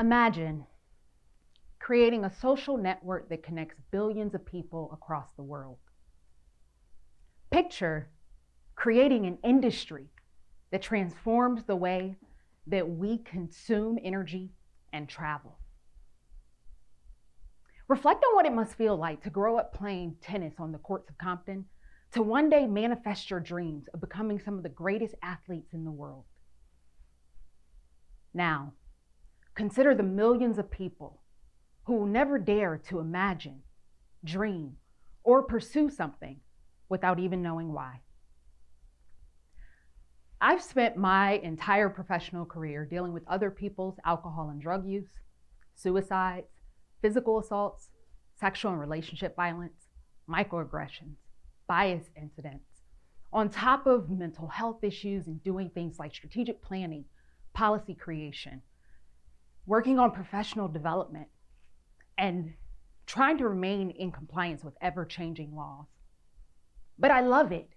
Imagine creating a social network that connects billions of people across the world. Picture creating an industry that transforms the way that we consume energy and travel. Reflect on what it must feel like to grow up playing tennis on the courts of Compton, to one day manifest your dreams of becoming some of the greatest athletes in the world. Now, consider the millions of people who will never dare to imagine, dream, or pursue something without even knowing why. I've spent my entire professional career dealing with other people's alcohol and drug use, suicides, physical assaults, sexual and relationship violence, microaggressions, bias incidents, on top of mental health issues and doing things like strategic planning, policy creation, working on professional development, and trying to remain in compliance with ever-changing laws. But I love it.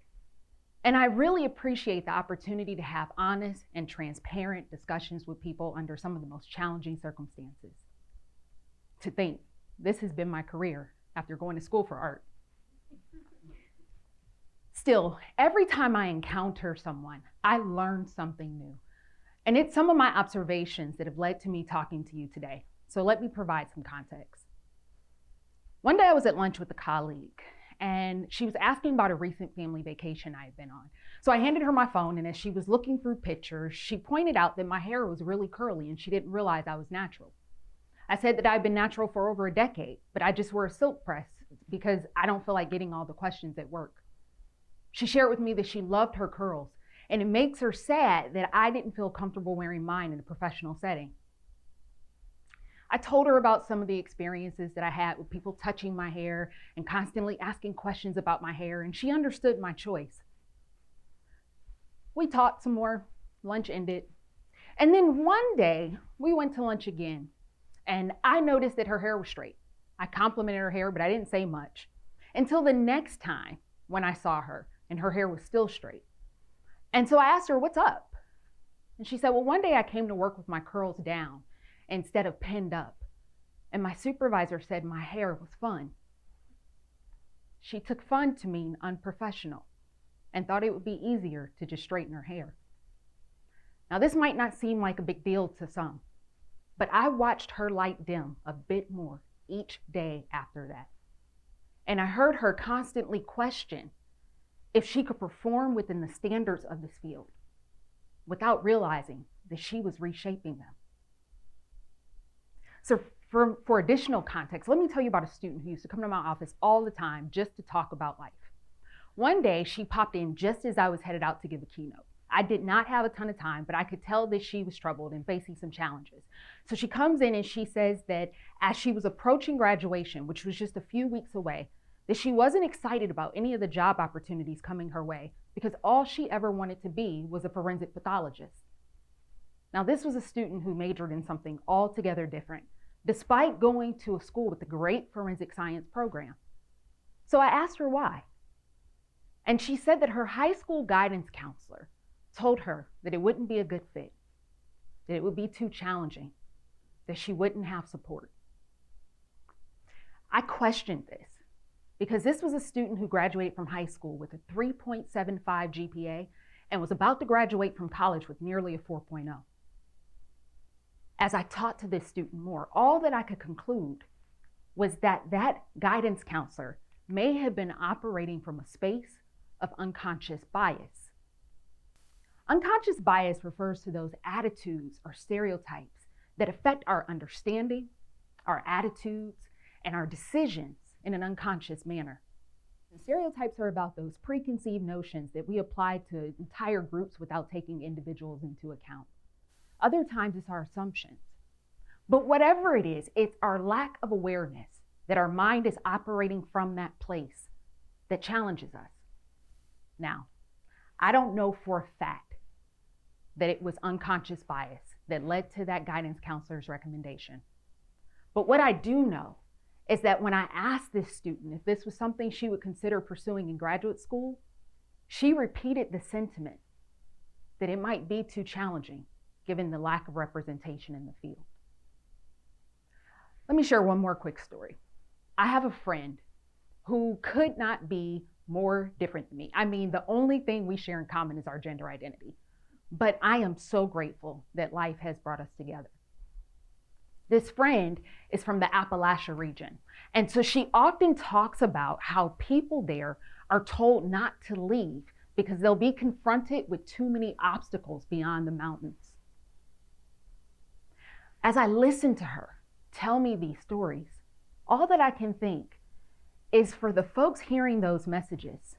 And I really appreciate the opportunity to have honest and transparent discussions with people under some of the most challenging circumstances. To think, this has been my career after going to school for art. Still, every time I encounter someone, I learn something new. And it's some of my observations that have led to me talking to you today. So let me provide some context. One day I was at lunch with a colleague, and she was asking about a recent family vacation I had been on. So I handed her my phone, and as she was looking through pictures, she pointed out that my hair was really curly and she didn't realize I was natural. I said that I'd been natural for over a decade, but I just wear a silk press because I don't feel like getting all the questions at work. She shared with me that she loved her curls, and it makes her sad that I didn't feel comfortable wearing mine in a professional setting. I told her about some of the experiences that I had with people touching my hair and constantly asking questions about my hair, and she understood my choice. We talked some more, lunch ended, and then one day we went to lunch again, and I noticed that her hair was straight. I complimented her hair, but I didn't say much until the next time when I saw her and her hair was still straight. And so I asked her, "What's up?" And she said, "Well, one day I came to work with my curls down instead of pinned up. And my supervisor said my hair was fun." She took fun to mean unprofessional and thought it would be easier to just straighten her hair. Now, this might not seem like a big deal to some, but I watched her light dim a bit more each day after that. And I heard her constantly question if she could perform within the standards of this field without realizing that she was reshaping them. So for additional context, let me tell you about a student who used to come to my office all the time just to talk about life. One day, she popped in just as I was headed out to give a keynote. I did not have a ton of time, but I could tell that she was troubled and facing some challenges. So she comes in and she says that as she was approaching graduation, which was just a few weeks away, that she wasn't excited about any of the job opportunities coming her way because all she ever wanted to be was a forensic pathologist. Now, this was a student who majored in something altogether different, despite going to a school with a great forensic science program. So I asked her why. And she said that her high school guidance counselor told her that it wouldn't be a good fit, that it would be too challenging, that she wouldn't have support. I questioned this because this was a student who graduated from high school with a 3.75 GPA and was about to graduate from college with nearly a 4.0. As I talked to this student more, all that I could conclude was that that guidance counselor may have been operating from a space of unconscious bias. Unconscious bias refers to those attitudes or stereotypes that affect our understanding, our attitudes, and our decisions in an unconscious manner. And stereotypes are about those preconceived notions that we apply to entire groups without taking individuals into account. Other times it's our assumptions. But whatever it is, it's our lack of awareness that our mind is operating from that place that challenges us. Now, I don't know for a fact that it was unconscious bias that led to that guidance counselor's recommendation. But what I do know is that when I asked this student if this was something she would consider pursuing in graduate school, she repeated the sentiment that it might be too challenging given the lack of representation in the field. Let me share one more quick story. I have a friend who could not be more different than me. I mean, the only thing we share in common is our gender identity. But I am so grateful that life has brought us together. This friend is from the Appalachia region. And so she often talks about how people there are told not to leave because they'll be confronted with too many obstacles beyond the mountains. As I listen to her tell me these stories, all that I can think is for the folks hearing those messages,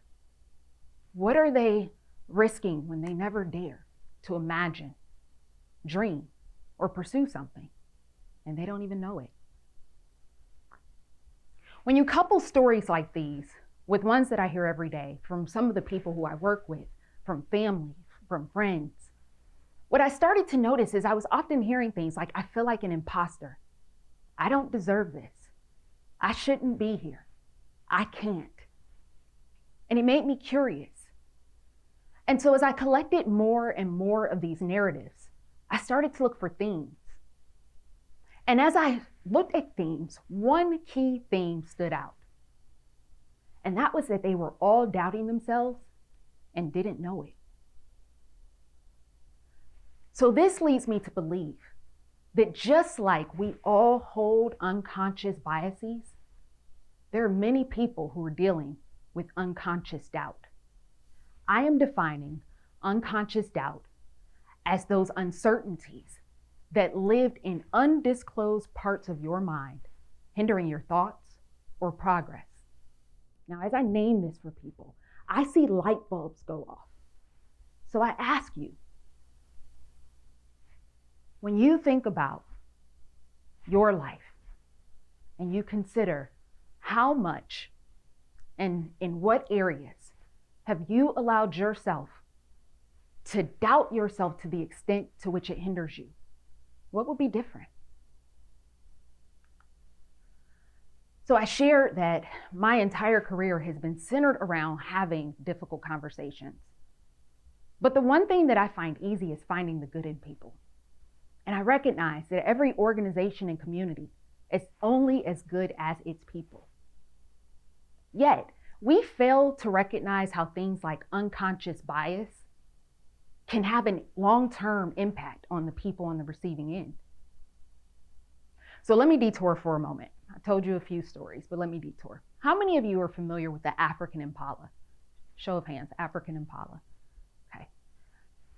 what are they risking when they never dare to imagine, dream, or pursue something, and they don't even know it? When you couple stories like these with ones that I hear every day from some of the people who I work with, from family, from friends, what I started to notice is I was often hearing things like, I feel like an imposter. I don't deserve this. I shouldn't be here. I can't. And it made me curious. And so as I collected more and more of these narratives, I started to look for themes. And as I looked at themes, one key theme stood out. And that was that they were all doubting themselves and didn't know it. So this leads me to believe that just like we all hold unconscious biases, there are many people who are dealing with unconscious doubt. I am defining unconscious doubt as those uncertainties that lived in undisclosed parts of your mind, hindering your thoughts or progress. Now, as I name this for people, I see light bulbs go off. So I ask you, when you think about your life and you consider how much and in what areas have you allowed yourself to doubt yourself to the extent to which it hinders you, what would be different? So I shared that my entire career has been centered around having difficult conversations. But the one thing that I find easy is finding the good in people. And I recognize that every organization and community is only as good as its people. Yet, we fail to recognize how things like unconscious bias can have a long-term impact on the people on the receiving end. So let me detour for a moment. I told you a few stories, but let me detour. How many of you are familiar with the African impala? Show of hands, African impala. Okay.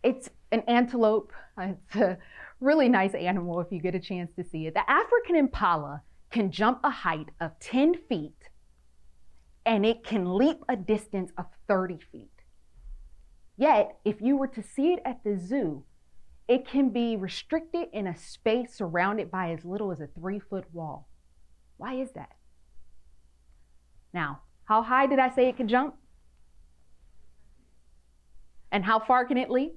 It's an antelope. It's a really nice animal if you get a chance to see it. The African impala can jump a height of 10 feet and it can leap a distance of 30 feet. Yet, if you were to see it at the zoo, it can be restricted in a space surrounded by as little as a 3-foot wall. Why is that? Now, how high did I say it could jump? And how far can it leap?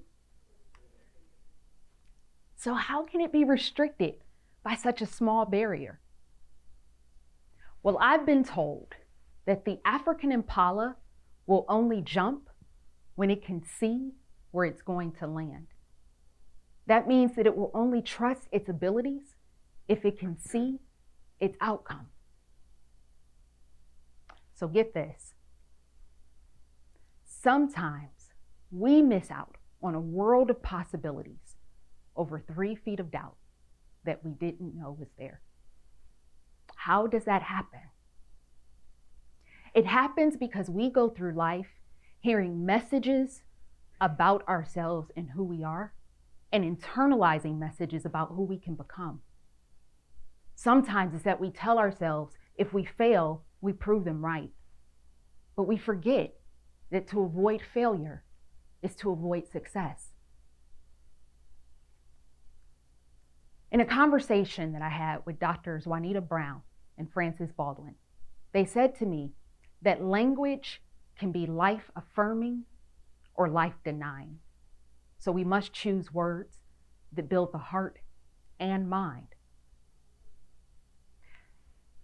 So how can it be restricted by such a small barrier? Well, I've been told that the African impala will only jump when it can see where it's going to land. That means that it will only trust its abilities if it can see its outcome. So get this. Sometimes we miss out on a world of possibilities over 3 feet of doubt that we didn't know was there. How does that happen? It happens because we go through life hearing messages about ourselves and who we are, and internalizing messages about who we can become. Sometimes it's that we tell ourselves if we fail, we prove them right. But we forget that to avoid failure is to avoid success. In a conversation that I had with Doctors Juanita Brown and Francis Baldwin, they said to me that language can be life-affirming or life-denying. So we must choose words that build the heart and mind.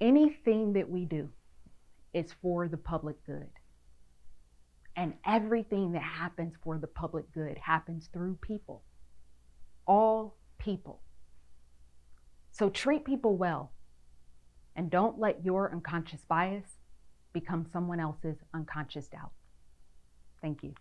Anything that we do is for the public good. And everything that happens for the public good happens through people. All people. So treat people well And don't let your unconscious bias become someone else's unconscious doubt. Thank you.